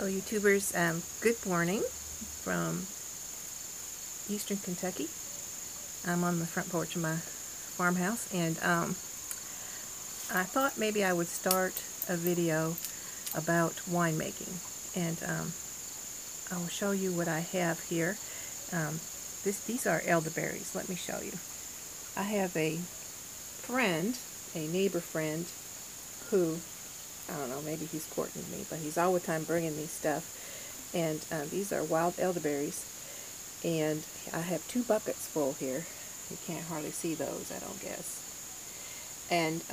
Hello YouTubers, good morning from eastern Kentucky. I'm on the front porch of my farmhouse, and I thought maybe I would start a video about winemaking, and I will show you what I have here. These are elderberries. Let me show you. I have a friend, a neighbor friend, who, I don't know, maybe he's courting me, but he's all the time bringing me stuff. And these are wild elderberries, and I have 2 buckets full here. You can't hardly see those, I don't guess. And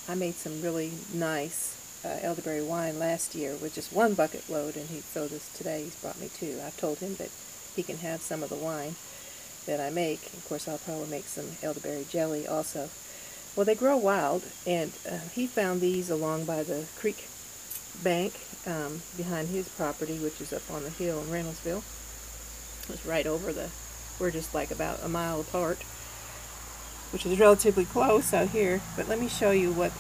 I made some really nice elderberry wine last year with just 1 bucket load, and so this today he's brought me 2. I've told him that he can have some of the wine that I make. Of course, I'll probably make some elderberry jelly also. Well, they grow wild, and he found these along by the creek bank behind his property, which is up on the hill in Reynoldsville. It's right over we're just like about a mile apart, which is relatively close out here. But let me show you what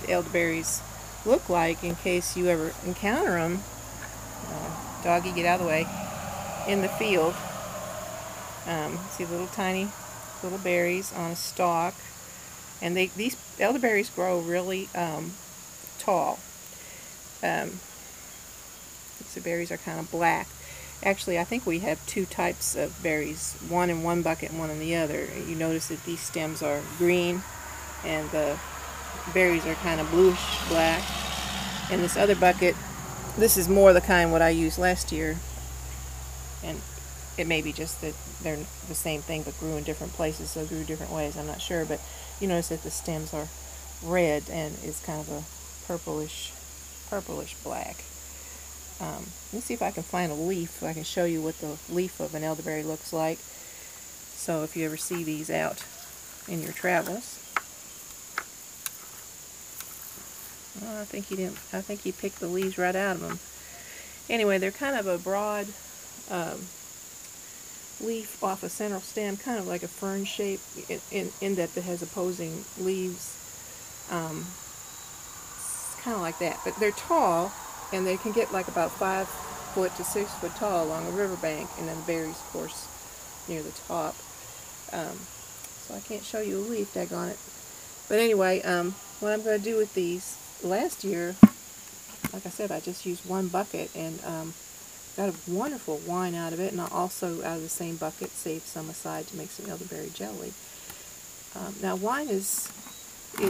elderberries look like in case you ever encounter them. Doggy, get out of the way. In the field. See little tiny little berries on a stalk. And these elderberries grow really tall. The berries are kind of black. Actually, I think we have 2 types of berries, one in one bucket and one in the other. You notice that these stems are green, and the berries are kind of bluish black. In this other bucket, this is more the kind what I used last year, and it may be just that they're the same thing but grew in different places, so grew different ways. I'm not sure, but you notice that the stems are red and it's kind of a purplish black. Let me see if I can find a leaf so I can show you what the leaf of an elderberry looks like. So if you ever see these out in your travels. Oh, I think he picked the leaves right out of them. Anyway, they're kind of a broad leaf off a central stem, kind of like a fern shape in that it has opposing leaves. It's kind of like that, but they're tall, and they can get like about 5 foot to 6 foot tall along a riverbank, and then the berries, of course, near the top. So I can't show you a leaf, daggone it. But anyway, what I'm going to do with these, last year, like I said, I just used 1 bucket, and got a wonderful wine out of it, and I also, out of the same bucket, saved some aside to make some elderberry jelly. Now, wine is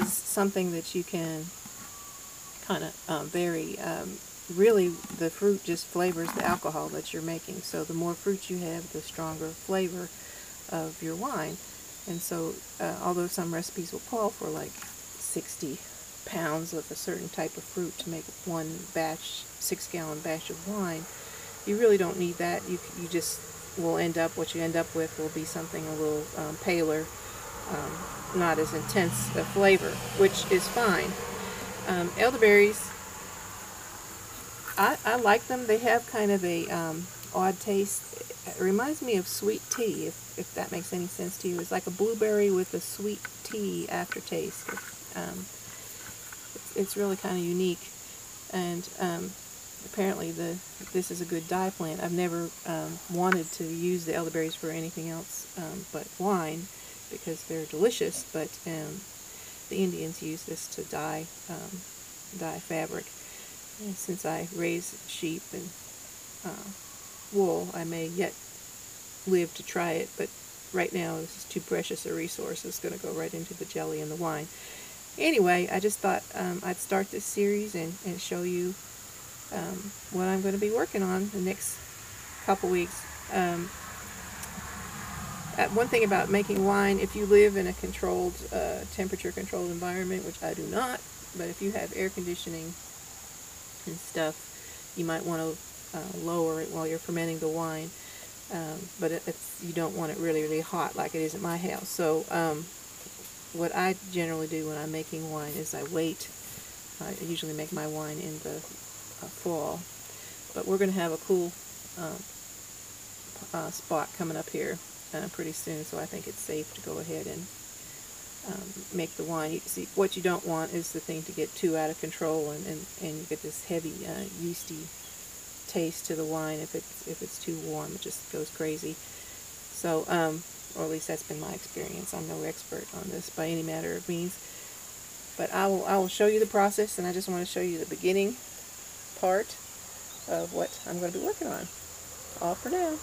something that you can kind of vary. Really, the fruit just flavors the alcohol that you're making. So the more fruit you have, the stronger flavor of your wine. And so, although some recipes will call for like 60 pounds of a certain type of fruit to make 1 batch, 6-gallon batch of wine, you really don't need that. You just will end up, what you end up with will be something a little paler, not as intense a flavor, which is fine. Elderberries, I like them. They have kind of a odd taste. It reminds me of sweet tea, if that makes any sense to you. It's like a blueberry with a sweet tea aftertaste. It's really kind of unique, and apparently this is a good dye plant. I've never wanted to use the elderberries for anything else but wine, because they're delicious, but the Indians use this to dye fabric. And since I raise sheep and wool, I may yet live to try it, but right now this is too precious a resource. It's going to go right into the jelly and the wine. Anyway, I just thought I'd start this series and show you what I'm going to be working on the next couple weeks. One thing about making wine, if you live in a controlled, temperature-controlled environment, which I do not, but if you have air conditioning and stuff, you might want to lower it while you're fermenting the wine, but you don't want it really, really hot like it is at my house. So what I generally do when I'm making wine is I wait. I usually make my wine in the fall, but we're going to have a cool spot coming up here pretty soon, so I think it's safe to go ahead and make the wine. You see, what you don't want is the thing to get too out of control, and you get this heavy yeasty taste to the wine. If it's too warm, it just goes crazy. So, or at least that's been my experience. I'm no expert on this by any matter of means, but I will show you the process, and I just want to show you the beginning part of what I'm going to be working on. All for now.